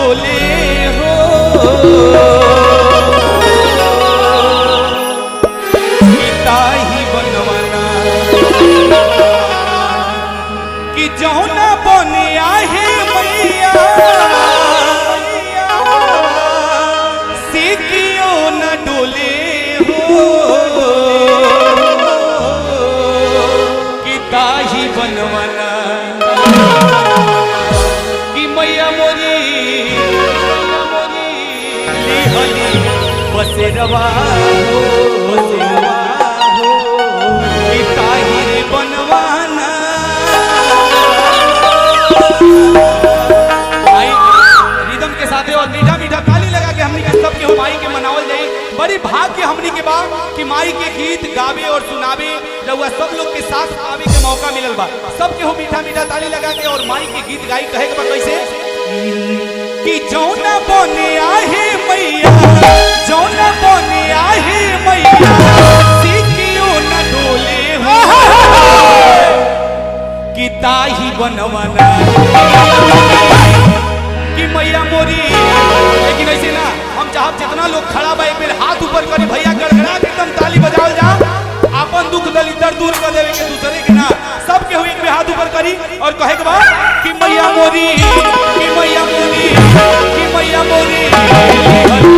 डोले हो पिता ही बनवाना कि जौना बने आहे मैया से क्यों न डोले हो पिता ही बनवाना कि मैया मोरी लिहली बसेरवा हो पिता ही बनवाना। रिदम के साथ और मीठा मीठा ताली लगा के हमनी के सबके हो माई के मनावल जाए। बड़ी भाग्य हमनी के बा कि माई के गीत गावे और सुनावे रउआ सब लोग के साथ आवे के मौका मिलल बा। सबके हो मीठा मीठा ताली लगा के और माई के गीत गाई कहे के बा कैसे कि जौना बने आहे मैया जौना बने आहे मैया सिकियो न डोले हो कि ताही बनवाना कि मैया मोरी। लेकिन ऐसे ना हम चाहब जितना लोग खड़ा बा एक बेर हाथ ऊपर करी भैया गड़गड़ा एकदम ताली बजावल जा अपन दुख दलिदर दूर कर देवे के दूसरे के ना सबके हुए एक बेर हाथ ऊपर करी और कहे के बा कि मैया मोरी कि मैया मोरी कि मैया मोरी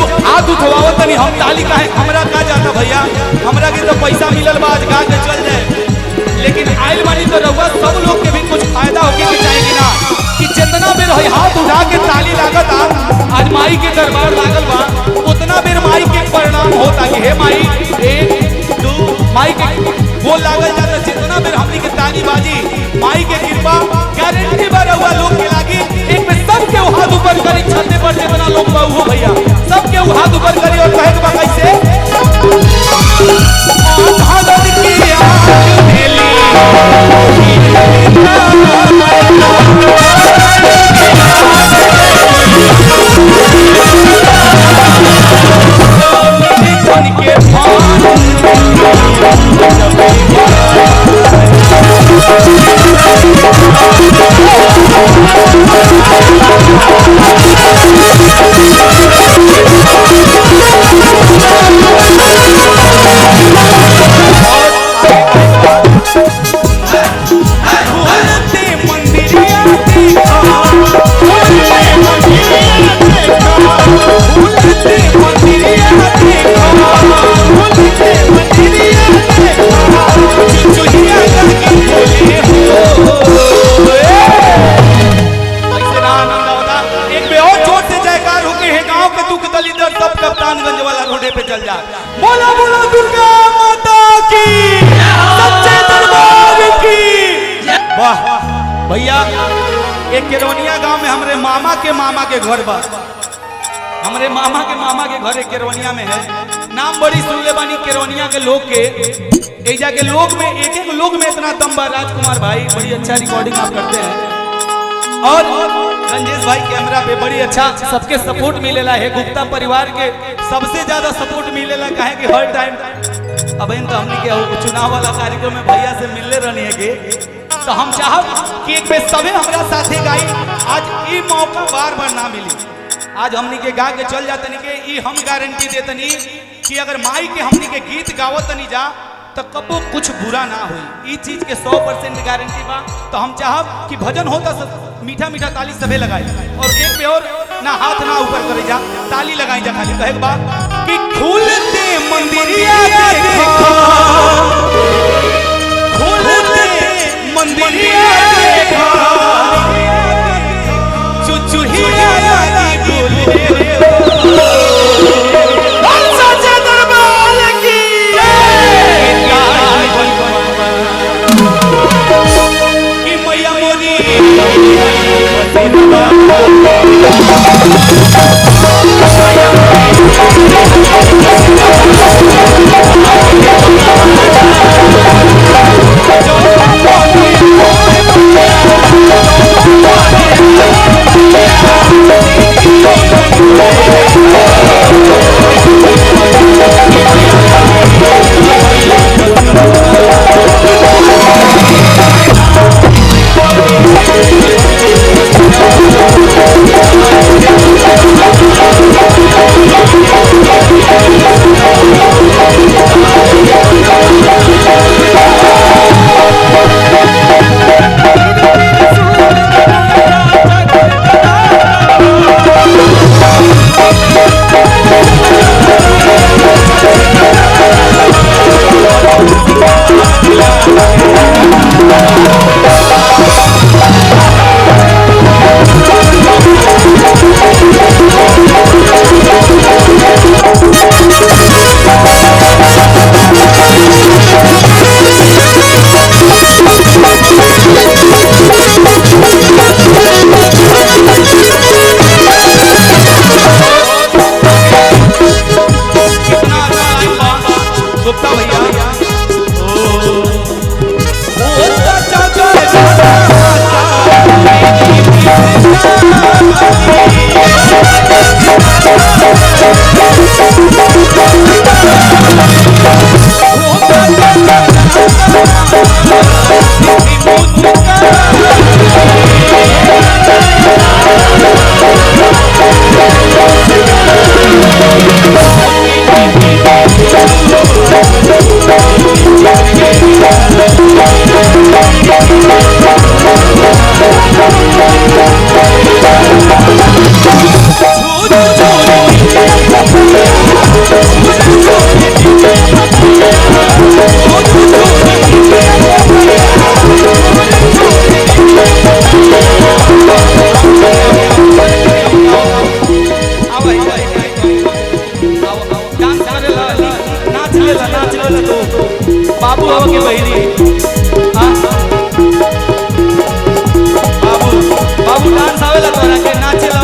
हम ताली का है हमरा का जाता भैया हमरा के तो पैसा मिलल बा आज गा के चल जाए। लेकिन आइल बानी तो रउआ सब लोग के भी कुछ फायदा होके के चाहिए कि ना कि जितना बेर हाथ उठा के ताली लागत आज माई के दरबार लागल बा उतना बेर माई के परिणाम होता कि हे माई एक दो माई के बोल लागल जाता जितना बेर हमनी के ताली बाजी माई के कृपा गारंटी बा रउआ लोग के लागी। एक बेर सबके हाथ ऊपर करी छते पर से बना लोग बा हो भैया सबके हाथ ऊपर करी और कहे के बा कैसे भगत की आँख भेली के भान बगल वाला रोडे पे चल जा। बोला बोला दुर्गा माता की, सच्चे दरबार की। वाह भैया, एक केरवनिया गांव में हमरे मामा के घर बा। हमरे मामा के घर एक केरवनिया में है। नाम बड़ी सुनले बानी केरवनिया के लोग के। एजा के लोग में एक लोग में इतना दम बा। राजकुमार भाई बड़ी अच्छा रिकॉर्डिंग आप करते हैं और रंजेश भाई कैमरा पे बड़ी अच्छा सबके सपोर्ट मिलेला है। गुप्ता परिवार के सबसे ज्यादा सपोर्ट मिलेला काहे कि हर टाइम अब तो हमने क्या हो चुनाव वाला कार्यक्रम में भैया से मिलने रहने के, तो हम चाहब कि एक बेर सबे हमरा साथे गाई। आज ये मौका बार बार ना मिली। आज हमनी के गा के चल जातनी के ई हम गारंटी देतनी कि अगर माई के हमनी के गीत गावतनी जा तो कबो कुछ बुरा ना हुई। ई चीज के 100% गारंटी बा। तो हम चाहब कि भजन होता सब मीठा मीठा ताली सबे लगाई और एक पे और ना हाथ ना ऊपर करे जा, ताली लगाई जा। खाली कहे बा कि खुलते मंदिरिया देखो, खुलते मंदिरिया देखो, चुचुहिया बाबू हो के बहनी बाबू बाबू डांस आवेला तोरा के नाचेला